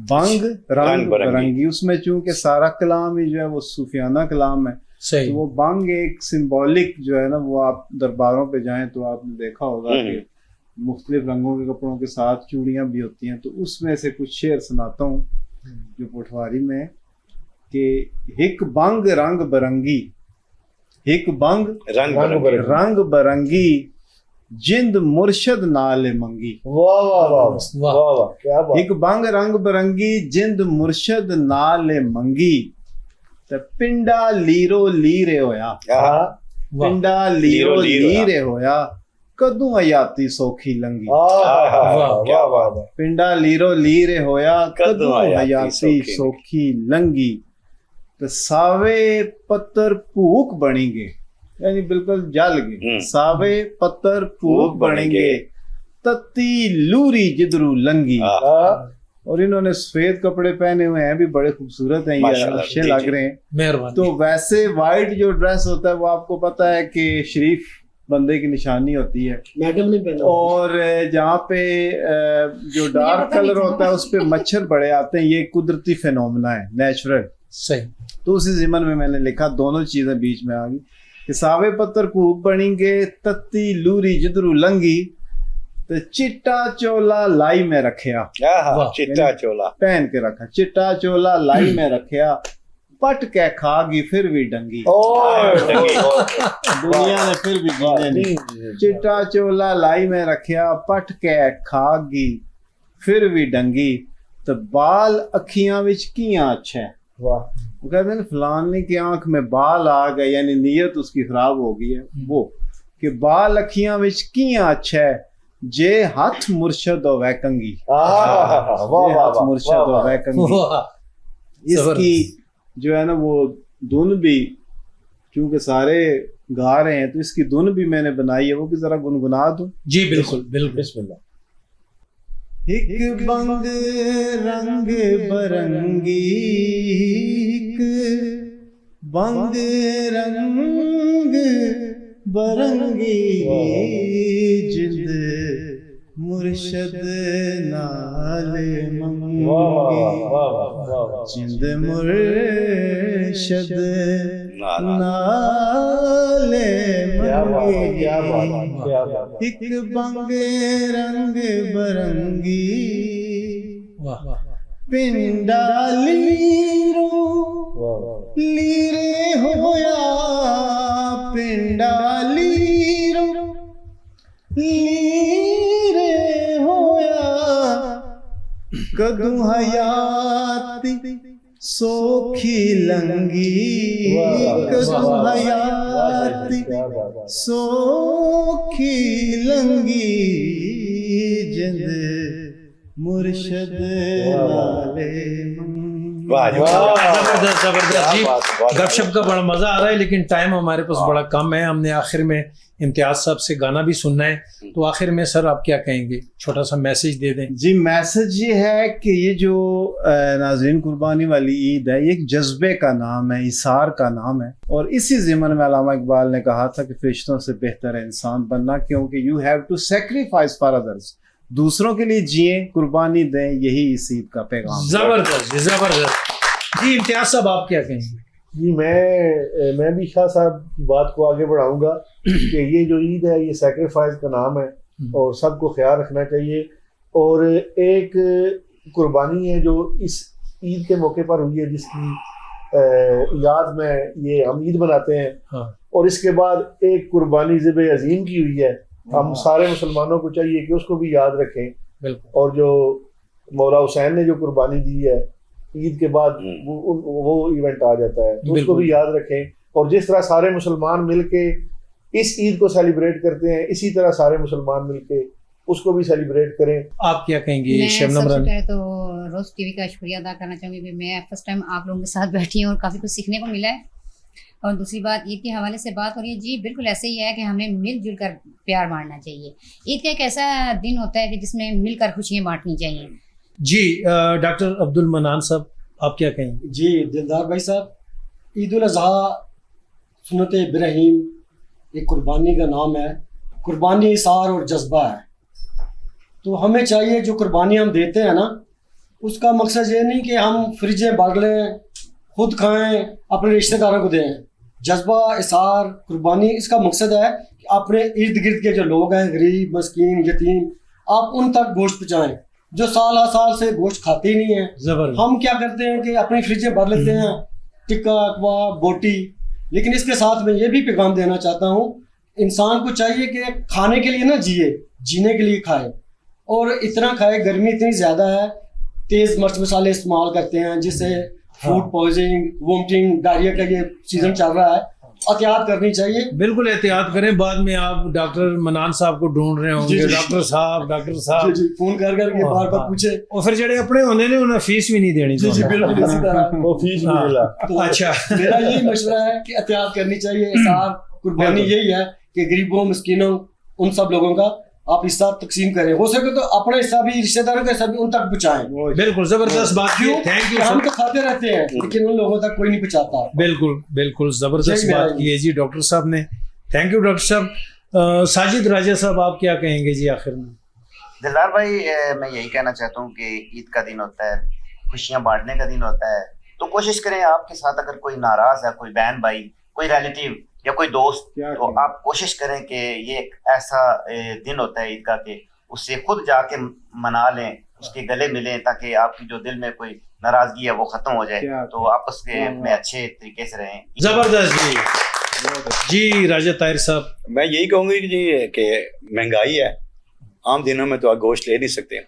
बंग रंग बरंगी। उसमें चूंकि सारा कलाम ही जो है वो सूफियाना कलाम है, सही। तो वो बंग एक सिंबॉलिक जो है ना, वो आप दरबारों पे जाएं तो आपने देखा होगा कि मुख्तलिफ रंगों के कपड़ों के साथ चूड़ियां भी होती हैं। तो उसमें से कुछ शेर सुनाता हूँ जो पोठवारी में, कि हिक बंग रंग बरंगी, हिक बंग रंग बरंगी, जिंद मुर्शद नाल मंगी। वाह वाह वाह वाह वाह, क्या बात। हिक बंग रंग बरंगी, जिंद मुर्शद नाल मंगी, ते पिंडा लीरो लीरे होया, पिंडा लीरो लीरे होया, कदू हयाती सौखी लंगी। क्या बात है। पिंडा लीरो लीरे होया, कदू हयाती सौखी लंगी, तो सावे पत्थर भूख बनेंगे, यानी बिल्कुल जल गए। सावे पत्थर भूख बनेंगे, तत्ती लूरी जिधरू लंगी। और इन्होंने सफेद कपड़े पहने हुए हैं, भी बड़े खूबसूरत हैं, ये अच्छे लग रहे हैं, मेहरबानी। तो वैसे वाइट जो ड्रेस होता है वो आपको पता है कि शरीफ बंदे की निशानी होती है, मैडम ने पहना। और जहाँ पे जो डार्क कलर होता है उस पे मच्छर बड़े आते हैं, ये कुदरती फिनोमेना है, नेचुरल। सही। तो उसी जिमन में मैंने लिखा, दोनों चीजें बीच में आ गई कि सावे पत्थर खूब बनेंगे, तत्ती लूरी जिधरू लंगी, तो चिट्टा चोला लाई में रखिया, चिट्टा चोला पहन के रखा, चिट्टा चोला लाई में रखिया, पट के खागी फिर भी डंगी। दुनिया ने फिर भी जीने नहीं। चिट्टा चोला लाई में रखिया, पट के खागी फिर भी डंगी, तो बाल अखियां विच कियां अच्छा है। वाह। वो कहते हैं फलाने की आंख में बाल आ गए, यानी नीयत उसकी खराब हो गई है, वो कि बाल अखियां विच कियां अच्छा है, जे हथ मुर्शद और वैकंगी, वाह मुर्शद और वैकंगी, इसकी जो है ना वो धुन भी, क्योंकि सारे गा रहे हैं तो इसकी धुन भी मैंने बनाई है, वो भी जरा गुनगुना दूं। जी बिल्कुल बिल्कुल, बिस्मिल्लाह। एक बंग रंग बरंगी, बंग रंग बरंगी, जिंद मुर्शद नाले मंगी, जिंद मुर्शद नाले मंगी, एक बंग रंग बरंगी, पिंडाली रो लीरे होया, पिंडाली रो लीरे होया, कदू हयाती सोखी लंगी, कदू हयाती सोखी लंगी, जिंद मुर्शद नाले। जबरदस्त जबरदस्त जी, गपशप का बड़ा मजा आ रहा है, लेकिन टाइम हमारे पास बड़ा कम है। हमने आखिर में इम्तियाज साहब से गाना भी सुनना है, तो आखिर में सर आप क्या कहेंगे, छोटा सा मैसेज दे दें। जी मैसेज ये है कि ये जो नाज़रीन कुर्बानी वाली ईद है, ये एक जज्बे का नाम है, इसार का नाम है, और इसी ज़िमन में अल्लामा इकबाल ने कहा था कि फरिश्तों से बेहतर है इंसान बनना, क्योंकि you have to sacrifice for others, दूसरों के लिए जिए, कुर्बानी दें, यही इस ईद का पैगाम। जबरदस्त जबरदस्त जी। इम्तियाज साहब आप क्या कहेंगे? जी मैं भी शाह साहब की बात को आगे बढ़ाऊंगा कि ये जो ईद है ये सैक्रिफाइस का नाम है और सबको ख्याल रखना चाहिए, और एक कुर्बानी है जो इस ईद के मौके पर हुई है, जिसकी याद में ये हम ईद मनाते हैं। हाँ। और इसके बाद एक कुर्बानी ज़िब अजीम की हुई है, हम सारे मुसलमानों को चाहिए कि उसको भी याद रखें। और जो मौला हुसैन ने जो कुर्बानी दी है ईद के बाद, वो इवेंट आ जाता है, तो उसको भी याद रखें। और जिस तरह सारे मुसलमान मिलके इस ईद को सेलिब्रेट करते हैं, इसी तरह सारे मुसलमान मिलके उसको भी सेलिब्रेट करें। आप क्या कहेंगे? मैं सबसे पहले तो रोज टीवी का शुक्रिया अदा करना चाहूँगी कि मैं फर्स्ट टाइम आप लोगों के साथ बैठी हूँ और काफ़ी कुछ सीखने को मिला है। और दूसरी बात, ईद के हवाले से बात हो रही है, जी बिल्कुल ऐसे ही है कि हमें मिलजुल कर प्यार बांटना चाहिए। ईद का एक ऐसा दिन होता है कि जिसमें मिलकर खुशियाँ बांटनी चाहिए। जी डॉक्टर अब्दुल मनान साहब आप क्या कहेंगे? जी दिलदार भाई साहब, ईद उल अज़हा सुन्नत इब्राहीम एक कुर्बानी का नाम है, कुर्बानी इसार और जज्बा है। तो हमें चाहिए जो कुर्बानी हम देते हैं ना, उसका मकसद ये नहीं कि हम फ्रिजें भर लें, खुद खाएं, अपने रिश्तेदारों को दें। जज्बा इसार कुर्बानी, इसका मकसद है कि अपने इर्द गिर्द के जो लोग हैं, गरीब मस्कीन यतीम, आप उन तक गोश्त पहुँचाएं जो साल से गोश्त खाते ही नहीं है। हम क्या करते हैं कि अपनी फ्रिजें भर लेते हैं, टिक्का कबाब बोटी। लेकिन इसके साथ में ये भी पैगाम देना चाहता हूँ, इंसान को चाहिए कि खाने के लिए ना जिए, जीने के लिए खाए, और इतना खाए। गर्मी इतनी ज़्यादा है, तेज़ मिर्च मसाले इस्तेमाल करते हैं, जिससे फूड पॉइजनिंग, वोमिटिंग, डायरिया का ये सीजन चल रहा है, एहतियात करनी चाहिए। बिल्कुल एहतियात करें। बाद में आप डॉक्टर मनान साहब को ढूंढ रहे होंगे, डॉक्टर साहब जी फोन कर करके बार बार पूछे, और फिर जड़े अपने होने ने उन्हें फीस भी नहीं देनी। जी बिल्कुल इसी तरह वो फीस भी मिला। तो अच्छा, मेरा यही मशवरा है कि एहतियात करनी चाहिए। इसार कुर्बानी यही है कि गरीबों मिस्कीनों उन सब लोगों का आप हिस्सा तकसीम करें, हो सके तो अपना हिस्सा भी, रिश्तेदारों का हिस्सा भी उन तक पहुँचाएं। बिल्कुल जबरदस्त बात। Thank you. हम तो खाते रहते हैं लेकिन उन लोगों तक कोई नहीं पहुँचाता। बिल्कुल बिल्कुल जबरदस्त बात की है जी डॉक्टर साहब ने। थैंक यू डॉक्टर साहब। साजिद राजा साहब आप क्या कहेंगे जी आखिर में? दिलदार भाई, मैं यही कहना चाहता हूँ कि ईद का दिन होता है, खुशियाँ बांटने का दिन होता है, तो कोशिश करें आपके साथ अगर कोई नाराज है, कोई बहन भाई, कोई रिलेटिव या कोई दोस्त, तो आप कोशिश करें कि ये एक ऐसा दिन होता है ईद का कि उससे खुद जाके मना लें, उसके गले मिलें, ताकि आपकी जो दिल में कोई नाराजगी है वो खत्म हो जाए, तो आपस के में अच्छे तरीके से रहें। जबरदस्त जी राजा ताहिर साहब। मैं यही कहूँगी कि जी कि महंगाई है, आम दिनों में तो आप गोश्त ले नहीं सकते,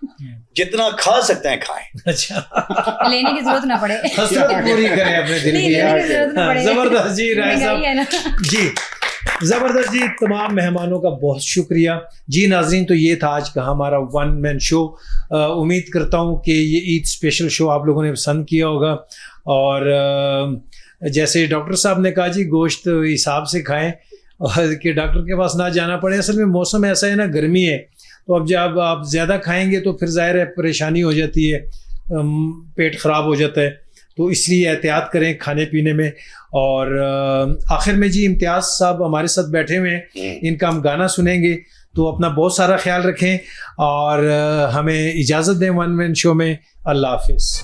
जितना खा सकते हैं खाएं। अच्छा, लेने की जरूरत ना पड़े, पूरी करें अपने दिल की। जबरदस्त जी राजा साहब जी। ज़बरदस्त जी, तमाम मेहमानों का बहुत शुक्रिया जी। नाज़रीन, तो ये था आज का हमारा वन मैन शो। उम्मीद करता हूँ कि ये ईद स्पेशल शो आप लोगों ने पसंद किया होगा। और जैसे डॉक्टर साहब ने कहा जी, गोश्त हिसाब से खाएं और कि डॉक्टर के पास ना जाना पड़े। असल में मौसम ऐसा है ना, गर्मी है, तो अब जब आप ज़्यादा खाएंगे तो फिर ज़ाहिर है परेशानी हो जाती है, पेट ख़राब हो जाता है। तो इसलिए एहतियात करें खाने पीने में। और आखिर में जी, इम्तियाज़ साहब हमारे साथ बैठे हुए हैं, इनका हम गाना सुनेंगे। तो अपना बहुत सारा ख्याल रखें और हमें इजाज़त दें वन मैन शो में। अल्लाह हाफिज़।